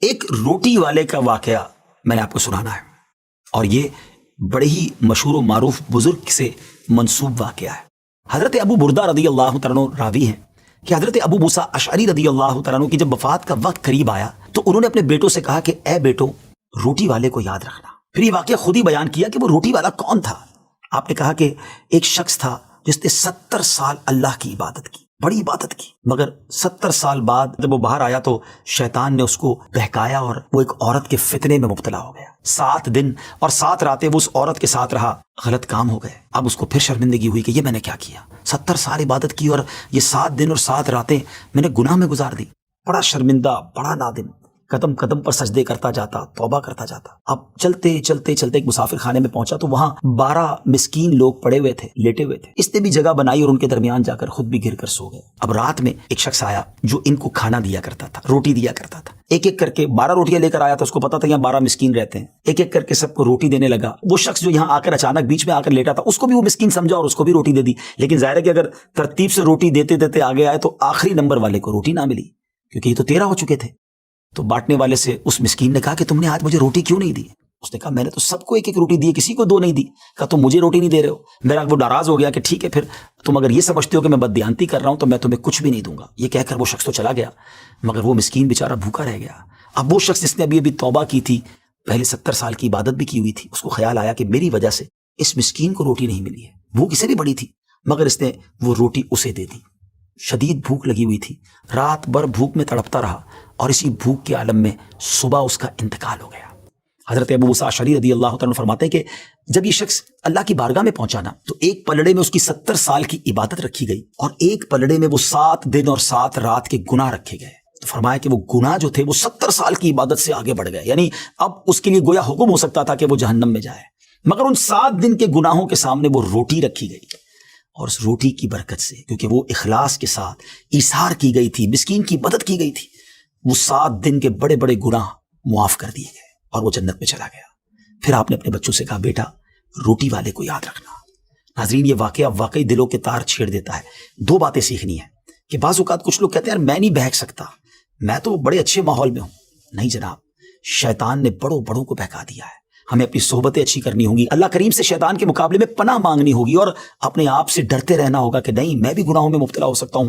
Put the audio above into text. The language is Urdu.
ایک روٹی والے کا واقعہ میں نے آپ کو سنانا ہے، اور یہ بڑے ہی مشہور و معروف بزرگ سے منسوب واقعہ ہے۔ حضرت ابو بردہ رضی اللہ تعالیٰ عنہ راوی ہیں کہ حضرت ابو موسیٰ اشعری رضی اللہ تعالیٰ عنہ کی جب وفات کا وقت قریب آیا تو انہوں نے اپنے بیٹوں سے کہا کہ اے بیٹو، روٹی والے کو یاد رکھنا۔ پھر یہ واقعہ خود ہی بیان کیا کہ وہ روٹی والا کون تھا۔ آپ نے کہا کہ ایک شخص تھا جس نے 70 سال اللہ کی عبادت کی، بڑی عبادت کی، مگر 70 سال بعد جب وہ باہر آیا تو شیطان نے اس کو بہکایا اور وہ ایک عورت کے فتنے میں مبتلا ہو گیا۔ 7 دن اور 7 راتیں وہ اس عورت کے ساتھ رہا، غلط کام ہو گئے۔ اب اس کو پھر شرمندگی ہوئی کہ یہ میں نے کیا کیا، 70 سال عبادت کی اور یہ 7 دن اور 7 راتیں میں نے گناہ میں گزار دی۔ بڑا شرمندہ، بڑا نادم، قدم قدم پر سجدے کرتا جاتا، توبہ کرتا جاتا۔ اب چلتے چلتے چلتے ایک مسافر خانے میں پہنچا تو وہاں 12 مسکین لوگ پڑے ہوئے تھے، لیٹے ہوئے تھے۔ اس نے بھی جگہ بنائی اور ان کے درمیان جا کر خود بھی گر کر سو گئے۔ اب رات میں ایک شخص آیا جو ان کو کھانا دیا کرتا تھا، روٹی دیا کرتا تھا۔ ایک ایک کر کے 12 روٹیاں لے کر آیا تھا، اس کو پتا تھا یہاں 12 مسکین رہتے ہیں۔ ایک ایک کر کے سب کو روٹی دینے لگا۔ وہ شخص جو یہاں آ کر اچانک بیچ میں آ کر لیٹا تھا، اس کو بھی وہ مسکین سمجھا اور اس کو بھی روٹی دے دی۔ لیکن ظاہر ہے کہ اگر ترتیب سے روٹی دیتے دیتے آگے آئے تو آخری نمبر والے کو روٹی نہ ملی، کیونکہ یہ تو 13 ہو چکے تھے۔ تو بانٹنے والے سے اس مسکین نے کہا کہ تم نے آج مجھے روٹی کیوں نہیں دی؟ اس نے کہا میں نے تو سب کو ایک ایک روٹی دی، کسی کو 2 نہیں دی۔ کہا تم مجھے روٹی نہیں دے رہے ہو؟ میرا وہ ناراض ہو گیا کہ ٹھیک ہے، پھر تم اگر یہ سمجھتے ہو کہ میں بددیانتی کر رہا ہوں تو میں تمہیں کچھ بھی نہیں دوں گا۔ یہ کہہ کر وہ شخص تو چلا گیا، مگر وہ مسکین بیچارہ بھوکا رہ گیا۔ اب وہ شخص جس نے ابھی توبہ کی تھی، پہلے 70 سال کی عبادت بھی کی ہوئی تھی، اس کو خیال آیا کہ میری وجہ سے اس مسکین کو روٹی نہیں ملی ہے۔ بھوک اسے بھی بڑی تھی، مگر اس نے وہ روٹی اسے دے دی۔ شدید بھوک لگی ہوئی تھی، رات بھر بھوک میں تڑپتا رہا اور اسی بھوک کے عالم میں صبح اس کا انتقال ہو گیا۔ حضرت ابو موسیٰ اشعری رضی اللہ تعالیٰ عنہ فرماتے ہیں کہ جب یہ شخص اللہ کی بارگاہ میں پہنچا نا تو ایک پلڑے میں اس کی 70 سال کی عبادت رکھی گئی اور ایک پلڑے میں وہ 7 دن اور 7 رات کے گناہ رکھے گئے۔ تو فرمایا کہ وہ گناہ جو تھے وہ 70 سال کی عبادت سے آگے بڑھ گئے، یعنی اب اس کے لیے گویا حکم ہو سکتا تھا کہ وہ جہنم میں جائے، مگر ان 7 دن کے گناہوں کے سامنے وہ روٹی رکھی گئی، اور اس روٹی کی برکت سے، کیونکہ وہ اخلاص کے ساتھ ایثار کی گئی تھی، مسکین کی مدد کی گئی تھی، وہ 7 دن کے بڑے بڑے گناہ معاف کر دیے گئے اور وہ جنت میں چلا گیا۔ پھر آپ نے اپنے بچوں سے کہا بیٹا روٹی والے کو یاد رکھنا۔ ناظرین، یہ واقعہ واقعی دلوں کے تار چھیڑ دیتا ہے۔ 2 باتیں سیکھنی ہیں کہ بعض اوقات کچھ لوگ کہتے ہیں یار میں نہیں بہک سکتا، میں تو بڑے اچھے ماحول میں ہوں۔ نہیں جناب، شیطان نے بڑوں بڑوں کو بہکا دیا ہے۔ ہمیں اپنی صحبتیں اچھی کرنی ہوں گی، اللہ کریم سے شیطان کے مقابلے میں پناہ مانگنی ہوگی اور اپنے آپ سے ڈرتے رہنا ہوگا کہ نہیں میں بھی گناہوں میں مبتلا ہو سکتا ہوں۔